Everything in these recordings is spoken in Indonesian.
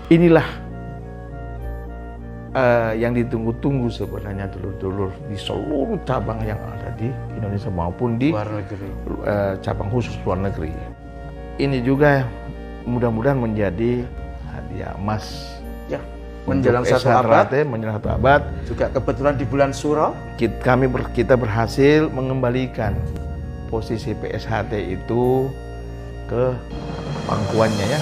inilah yang ditunggu-tunggu sebenarnya dulur-dulur di seluruh cabang yang ada di Indonesia maupun di luar negeri, cabang khusus luar negeri. Ini juga mudah-mudahan menjadi hadiah emas ya, menjelang satu abad. Juga kebetulan di bulan Suro kita berhasil mengembalikan posisi PSHT itu ke pangkuannya ya.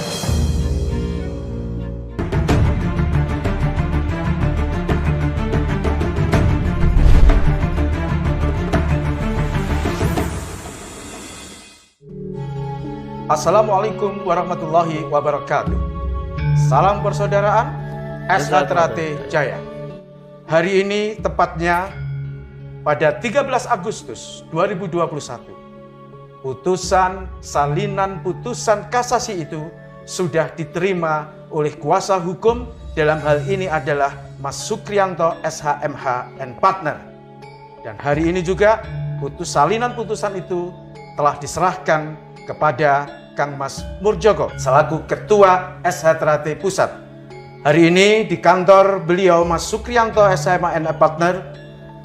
Assalamualaikum warahmatullahi wabarakatuh. Salam persaudaraan, SH Ternate Jaya. Hari ini tepatnya pada 13 Agustus 2021, putusan salinan putusan kasasi itu sudah diterima oleh kuasa hukum, dalam hal ini adalah Mas Sukriyanto SHMH and Partner. Dan hari ini juga salinan putusan itu telah diserahkan kepada Kang Mas Murjoko selaku Ketua SH Ternate Pusat. Hari ini di kantor beliau Mas Sukriyanto SHMH and Partner,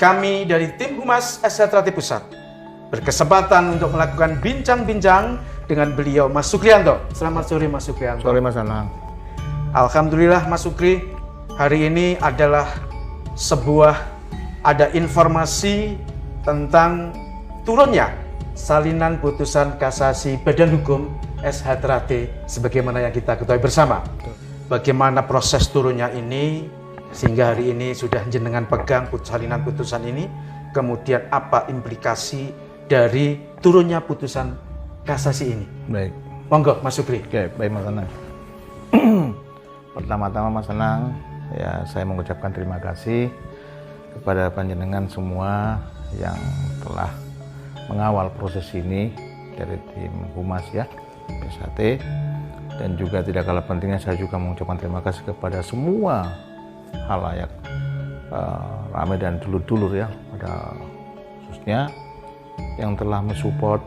kami dari tim Humas SH Ternate Pusat berkesempatan untuk melakukan bincang-bincang dengan beliau Mas Sukriyanto. Selamat sore Mas Sukriyanto. Sore Mas Anang. Alhamdulillah Mas Sukri, hari ini adalah ada informasi tentang turunnya salinan putusan kasasi Badan Hukum SH Ternate sebagaimana yang kita ketahui bersama. Bagaimana proses turunnya ini sehingga hari ini sudah jenengan pegang salinan putusan ini, kemudian apa implikasi dari turunnya putusan kasasi ini. Baik. Monggo Mas Sukri. Oke, baik Mas Anang. Pertama-tama Mas Anang, ya saya mengucapkan terima kasih kepada panjenengan semua yang telah mengawal proses ini dari tim Humas ya, PSHT, dan juga tidak kalah pentingnya saya juga mengucapkan terima kasih kepada semua halayak ramai dan dulur-dulur ya, pada khususnya yang telah mensupport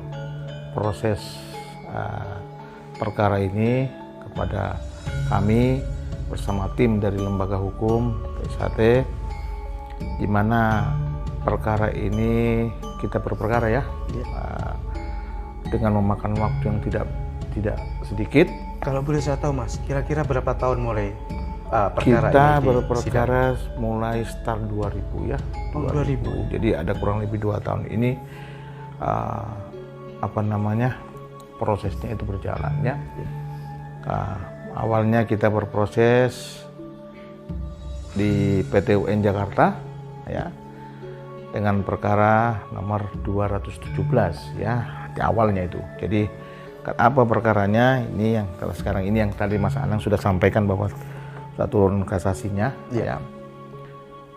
proses perkara ini kepada kami bersama tim dari lembaga hukum PSHT, di mana perkara ini kita berperkara ya, dengan memakan waktu yang tidak sedikit. Kalau boleh saya tahu Mas, kira-kira berapa tahun mulai perkara kita ini berperkara mulai start 2000 ya. 2000. Jadi ada kurang lebih 2 tahun ini prosesnya itu berjalan ya. Awalnya kita berproses di PT UN Jakarta ya, dengan perkara nomor 217 ya, di awalnya itu. Jadi apa perkaranya ini yang sekarang ini yang tadi Mas Anang sudah sampaikan bahwa sudah turun kasasinya ya.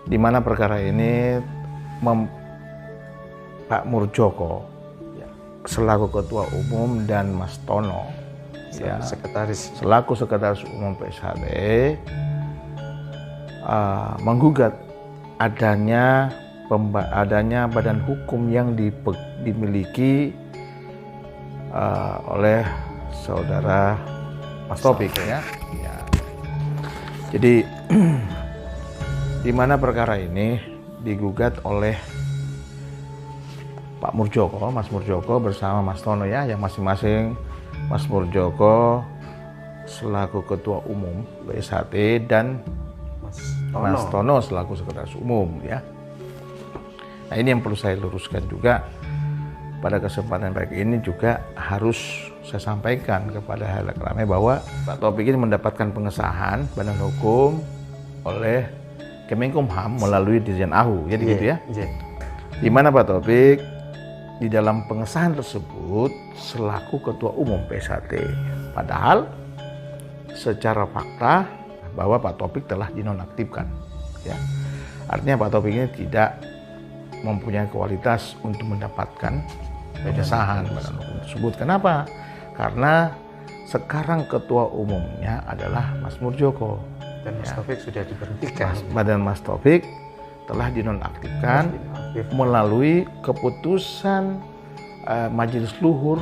Di mana perkara ini Pak Murjoko ya, selaku Ketua Umum dan Mas Tono ya, selaku Sekretaris Umum PSHT menggugat adanya badan hukum yang dimiliki oleh saudara Mas Taufik ya. Jadi di mana perkara ini digugat oleh Pak Murjoko, Mas Murjoko bersama Mas Tono ya, yang masing-masing Mas Murjoko selaku Ketua Umum PSHT dan Mas Tono selaku Sekretaris Umum ya. Nah ini yang perlu saya luruskan juga pada kesempatan baik ini, juga harus saya sampaikan kepada halayak ramai bahwa Pak Taufik ini mendapatkan pengesahan badan hukum oleh Kemenkumham melalui Dirjen AHU, jadi gitu ya. Di mana Pak Taufik di dalam pengesahan tersebut selaku Ketua Umum PSHT, padahal secara fakta bahwa Pak Taufik telah dinonaktifkan ya. Artinya Pak Taufik ini tidak mempunyai kualitas untuk mendapatkan pengesahan badan hukum tersebut. Kenapa? Karena sekarang ketua umumnya adalah Mas Murjoko dan Mas Taufik sudah diberhentikan. Badan Mas Taufik telah dinonaktifkan melalui keputusan Majelis Luhur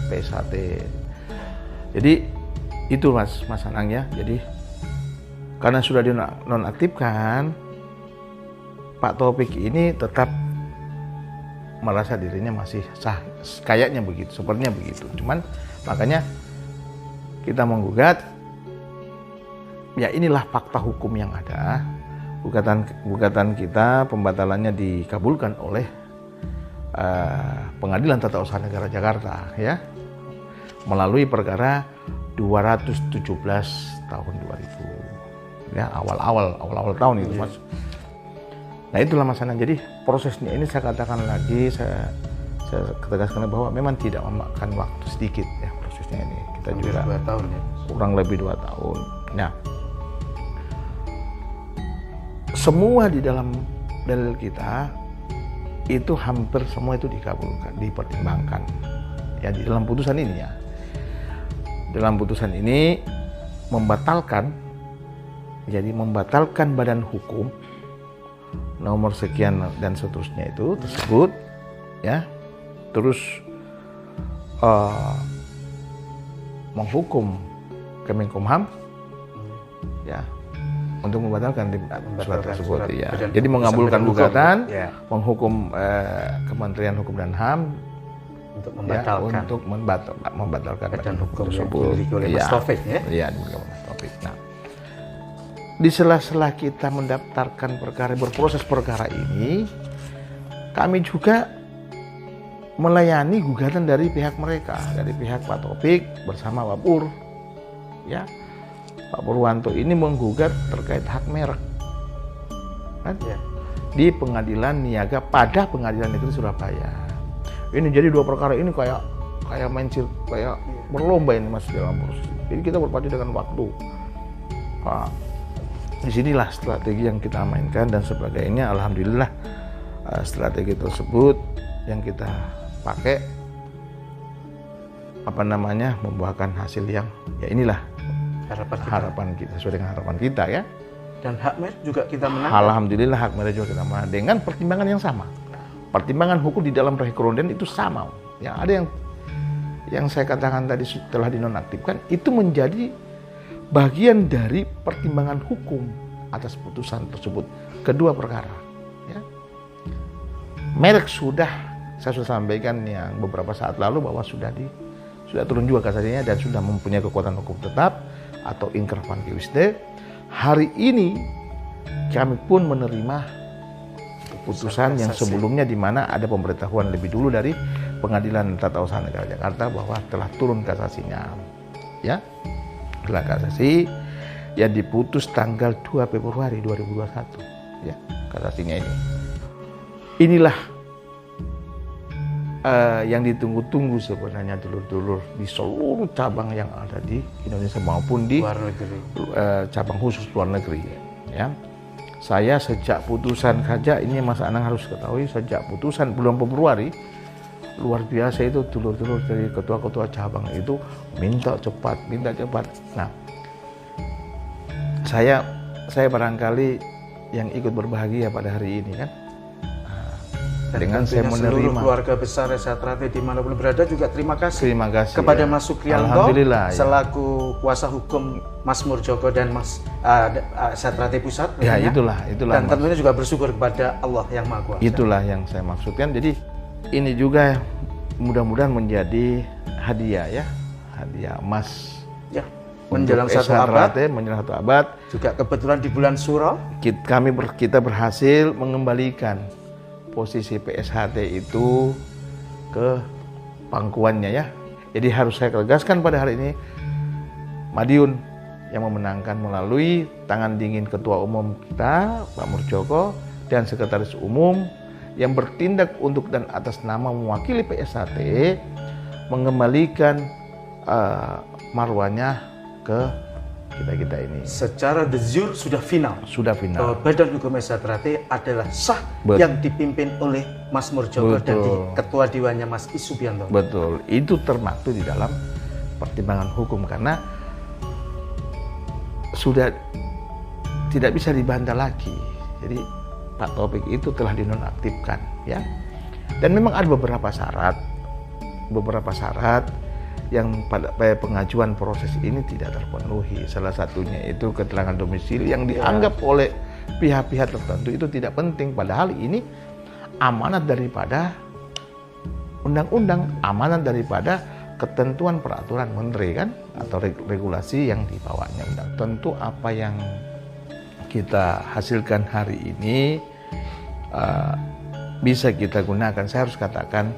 PSHT. Jadi Itu Mas Anang ya. Jadi karena sudah dinonaktifkan, Pak Taufik ini tetap merasa dirinya masih sah, kayaknya begitu, sepertinya begitu. Cuman makanya kita menggugat. Ya inilah fakta hukum yang ada. Gugatan kita pembatalannya dikabulkan oleh Pengadilan Tata Usaha Negara Jakarta ya, melalui perkara 217 tahun 2000 ya, awal tahun itu Mas. Nah itulah Mas Anang. Jadi prosesnya ini saya katakan lagi, saya tegaskan bahwa memang tidak memakan waktu sedikit ya prosesnya ini. Kita juga 2 tahun ya. Kurang lebih 2 tahun. Nah, semua di dalam dalil kita itu hampir semua itu dikabulkan, dipertimbangkan ya di dalam putusan ini ya. Dalam putusan ini membatalkan badan hukum nomor sekian dan seterusnya itu tersebut ya, terus menghukum Kemenkumham ya untuk membatalkan surat tersebut ya. Jadi mengabulkan gugatan, ya. Menghukum Kementerian Hukum dan HAM untuk membatalkan, ya, membatalkan badan hukum tersebut. Oleh Mas Taufik ya. Iya, dimiliki Mas Taufik. Nah, di sela-sela kita mendaftarkan perkara, berproses perkara ini, kami juga melayani gugatan dari pihak mereka, dari pihak Pak Taufik bersama Pak Pur ya. Pak Purwanto ini menggugat terkait hak merek kan? Ya. Di Pengadilan Niaga pada Pengadilan Negeri Surabaya. Ini jadi 2 perkara ini kayak kayak berlomba ini Mas dalam proses. Jadi kita berpacu dengan waktu. Nah, disinilah strategi yang kita mainkan dan sebagainya. Alhamdulillah strategi tersebut yang kita pakai membuahkan hasil yang ya inilah harapan kita, sesuai dengan harapan kita ya. Dan hak merek juga kita menang. Alhamdulillah hak merek juga kita menang dengan pertimbangan yang sama. Pertimbangan hukum di dalam rekonden itu sama. Ya, ada yang saya katakan tadi setelah dinonaktifkan itu menjadi bagian dari pertimbangan hukum atas putusan tersebut. Kedua perkara ya. Merek saya sudah sampaikan yang beberapa saat lalu bahwa sudah turun juga kasasinya dan sudah mempunyai kekuatan hukum tetap atau ingkrah panqui wisde. Hari ini kami pun menerima putusan yang sebelumnya di mana ada pemberitahuan lebih dulu dari Pengadilan Tata Usaha Negara Jakarta bahwa telah turun kasasinya. Ya. Telah kasasi yang diputus tanggal 2 Februari 2021 ya, kasasinya ini. Inilah yang ditunggu-tunggu sebenarnya dulur-dulur di seluruh cabang yang ada di Indonesia maupun di luar negeri, cabang khusus luar negeri ya. Saya sejak putusan saja ini Mas Anang harus ketahui, sejak putusan bulan Februari luar biasa itu dulur-dulur dari ketua-ketua cabang itu minta cepat. Nah, saya barangkali yang ikut berbahagia pada hari ini kan. Dan dengan saya menerima seluruh keluarga besar Esatrate dimanapun berada juga terima kasih kepada ya. Mas Sukriyanto selaku kuasa hukum Mas Murjoko dan Mas Esatrate Pusat ya, itulah dan tentunya juga bersyukur kepada Allah yang Maha Kuasa. Itulah yang saya maksudkan. Jadi ini juga mudah-mudahan menjadi hadiah emas ya, menjelang 1 abad juga kebetulan di bulan Suro kita berhasil mengembalikan posisi PSHT itu ke pangkuannya ya. Jadi harus saya tegaskan pada hari ini Madiun yang memenangkan melalui tangan dingin Ketua Umum kita Pak Murjoko dan Sekretaris Umum yang bertindak untuk dan atas nama mewakili PSHT mengembalikan marwahnya ke kita ini. Secara de jure sudah final. Bahwa Badan Hukum Esatrate adalah sah yang dipimpin oleh Mas Murjoko dan Ketua Dewannya Mas Isubianto. Betul. Itu termaktub di dalam pertimbangan hukum karena sudah tidak bisa dibantah lagi. Jadi Pak Taufik itu telah dinonaktifkan ya. Dan memang ada beberapa syarat yang pada pengajuan proses ini tidak terpenuhi. Salah satunya itu keterangan domisili yang dianggap oleh pihak-pihak tertentu itu tidak penting, padahal ini amanat daripada undang-undang, amanat daripada ketentuan peraturan menteri kan, atau regulasi yang dibawanya undang. Tentu apa yang kita hasilkan hari ini bisa kita gunakan. Saya harus katakan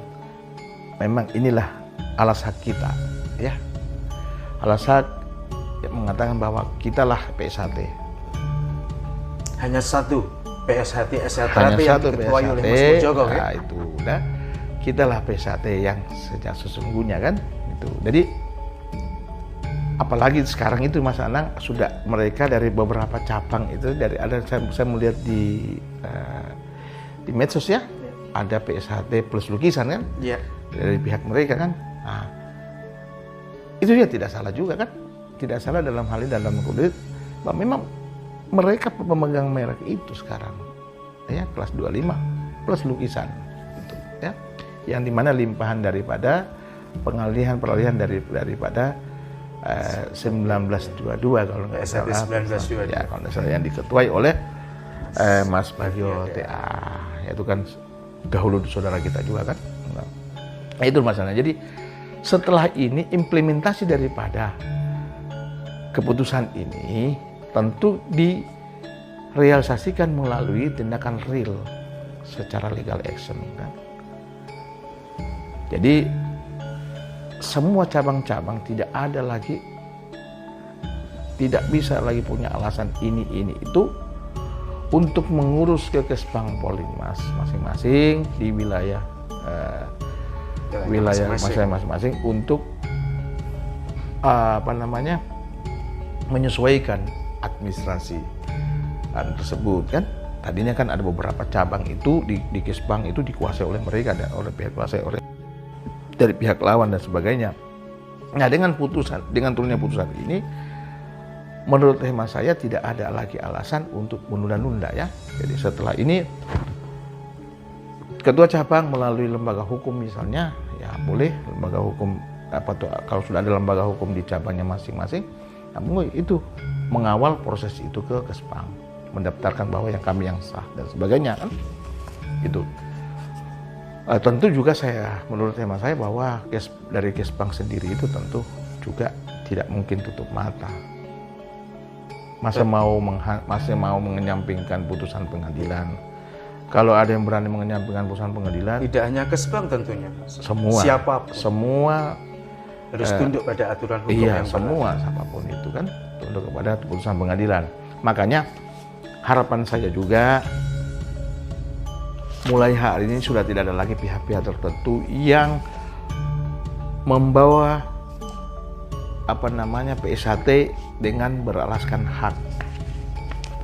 memang inilah alas hak kita, ya. Alas hak mengatakan bahwa kitalah PSHT. Hanya satu PSHT Hanya yang satu diketuai oleh Mas PSHT, Purjoko, nah itu udah, kitalah PSHT yang sejak sesungguhnya kan itu. Jadi apalagi sekarang itu Mas Anang, sudah mereka dari beberapa cabang itu, dari ada saya melihat di medsos ya, ada PSHT plus lukisan kan, ya, dari pihak mereka kan. Nah, itu ya tidak salah juga kan, tidak salah dalam hal ini, dalam kode bahwa memang mereka pemegang merek itu sekarang ya, kelas 25 plus lukisan gitu, ya, yang dimana limpahan daripada peralihan daripada 1922 kalau nggak salah, 1922 ya, kalau nggak salah, yang diketuai oleh Mas Bagio TA, yaitu kan dahulu saudara kita juga kan. Nah, itu masalahnya. Jadi setelah ini implementasi daripada keputusan ini tentu direalisasikan melalui tindakan real secara legal action kan. Jadi semua cabang-cabang tidak ada lagi, tidak bisa lagi punya alasan ini itu untuk mengurus ke Kesbang Polinmas masing-masing di wilayah masing-masing untuk menyesuaikan administrasi tersebut kan. Tadinya kan ada beberapa cabang itu di Kesbang itu dikuasai oleh mereka dan oleh pihak kuasai oleh dari pihak lawan dan sebagainya. Nah, dengan turunnya putusan ini, menurut hemat saya tidak ada lagi alasan untuk menunda-nunda ya. Jadi setelah ini ketua cabang melalui lembaga hukum misalnya, ya boleh lembaga hukum kalau sudah ada lembaga hukum di cabangnya masing-masing, namun itu mengawal proses itu ke Kesbang, mendaftarkan bahwa yang kami yang sah dan sebagainya kan. Itu tentu juga menurut hemat saya bahwa dari Kesbang sendiri itu tentu juga tidak mungkin tutup mata. Masa mau menyampingkan putusan pengadilan. Kalau ada yang berani menyampingkan putusan pengadilan, tidak hanya Kesbang tentunya, siapapun, semua harus tunduk pada aturan hukum yang semua, siapapun itu kan tunduk kepada putusan pengadilan. Makanya harapan saya juga mulai hari ini sudah tidak ada lagi pihak-pihak tertentu yang membawa PSHT dengan beralaskan hak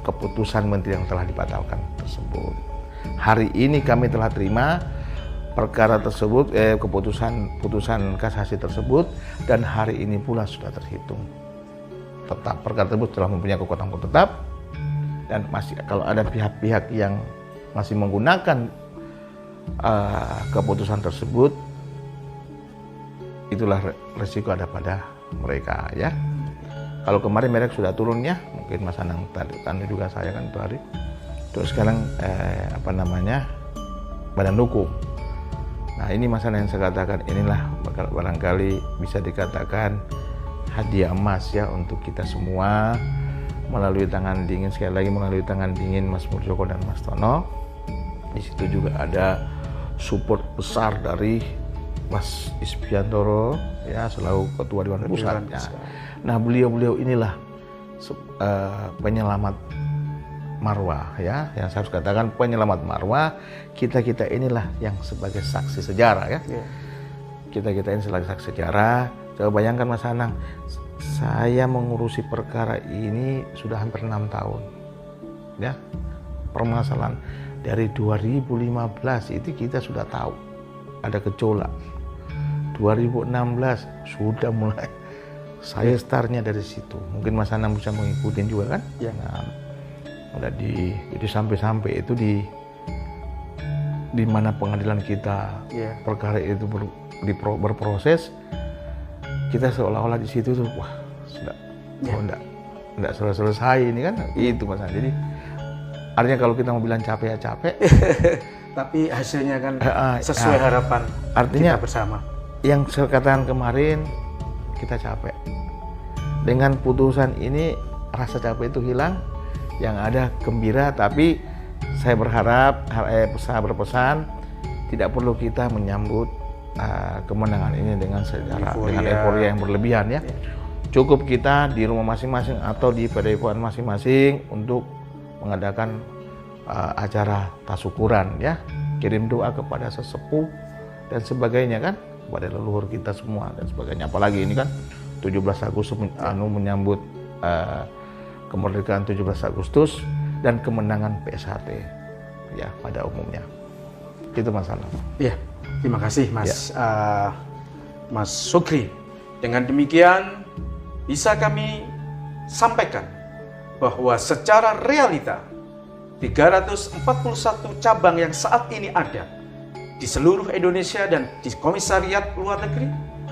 keputusan menteri yang telah dibatalkan tersebut. Hari ini kami telah terima perkara tersebut, putusan kasasi tersebut, dan hari ini pula sudah terhitung tetap. Perkara tersebut telah mempunyai kekuatan hukum tetap, dan masih kalau ada pihak-pihak yang masih menggunakan keputusan tersebut, itulah resiko ada pada mereka ya. Kalau kemarin mereka sudah turun ya, mungkin Mas Anang tadi juga saya kan itu hari. Terus sekarang badan hukum. Nah, ini masalah yang saya katakan, inilah barangkali bisa dikatakan hadiah emas ya untuk kita semua, melalui tangan dingin, sekali lagi melalui tangan dingin Mas Purjoko dan Mas Tono. Di situ juga ada support besar dari Mas Isbiantoro ya, selaku Ketua Dewan Pusat ya. Nah, beliau inilah penyelamat marwah ya, yang saya harus katakan penyelamat marwah. Kita inilah yang sebagai saksi sejarah ya. Kita ini sebagai saksi sejarah. Coba bayangkan Mas Anang, saya mengurusi perkara ini sudah hampir 6 tahun ya. Permasalahan dari 2015 itu kita sudah tahu ada gejolak. 2016 sudah mulai, saya startnya dari situ. Mungkin Mas Anang bisa mengikuti juga kan? Ya. Nah, udah jadi sampai itu di mana pengadilan kita perkara itu berproses, kita seolah-olah di situ tuh, wah sudah, enggak selesai ini kan, itu masalah. Jadi artinya kalau kita mau bilang capek ya capek, tapi hasilnya kan sesuai harapan artinya kita bersama. Yang saya katakan kemarin, kita capek. Dengan putusan ini rasa capek itu hilang, yang ada gembira. Tapi saya berharap, saya berpesan, tidak perlu kita menyambut kemenangan ini dengan euforia yang berlebihan ya. Cukup kita di rumah masing-masing atau di padepokan masing-masing untuk mengadakan acara tasyukuran ya, kirim doa kepada sesepuh dan sebagainya kan, kepada leluhur kita semua dan sebagainya. Apalagi ini kan 17 Agustus menyambut kemerdekaan 17 Agustus dan kemenangan PSHT ya pada umumnya. Itu masalah. Iya, terima kasih Mas Mas Sukri. Dengan demikian bisa kami sampaikan bahwa secara realita 341 cabang yang saat ini ada di seluruh Indonesia dan di komisariat luar negeri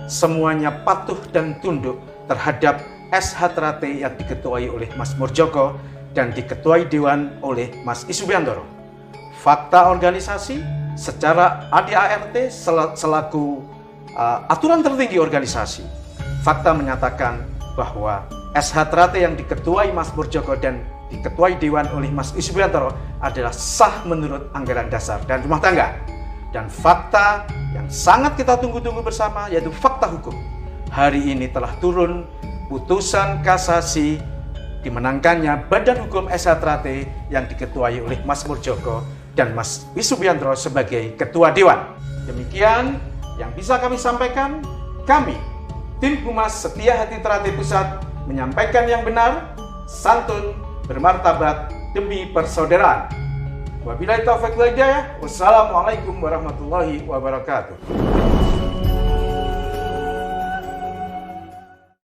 semuanya patuh dan tunduk terhadap SH Trate yang diketuai oleh Mas Murdjoko dan diketuai Dewan oleh Mas Isubiantoro. Fakta organisasi secara ADART selaku aturan tertinggi organisasi, fakta menyatakan bahwa SH Trate yang diketuai Mas Murdjoko dan diketuai Dewan oleh Mas Isubiantoro adalah sah menurut anggaran dasar dan rumah tangga. Dan fakta yang sangat kita tunggu-tunggu bersama yaitu fakta hukum. Hari ini telah turun putusan kasasi dimenangkannya Badan Hukum SH Trate yang diketuai oleh Mas Murdjoko dan Mas Isubiantoro sebagai Ketua Dewan. Demikian yang bisa kami sampaikan. Kami, Tim Humas Setia Hati Trate Pusat, menyampaikan yang benar, santun, bermartabat demi persaudaraan. Wabillahi taufiq wal hidayah. Wassalamualaikum warahmatullahi wabarakatuh.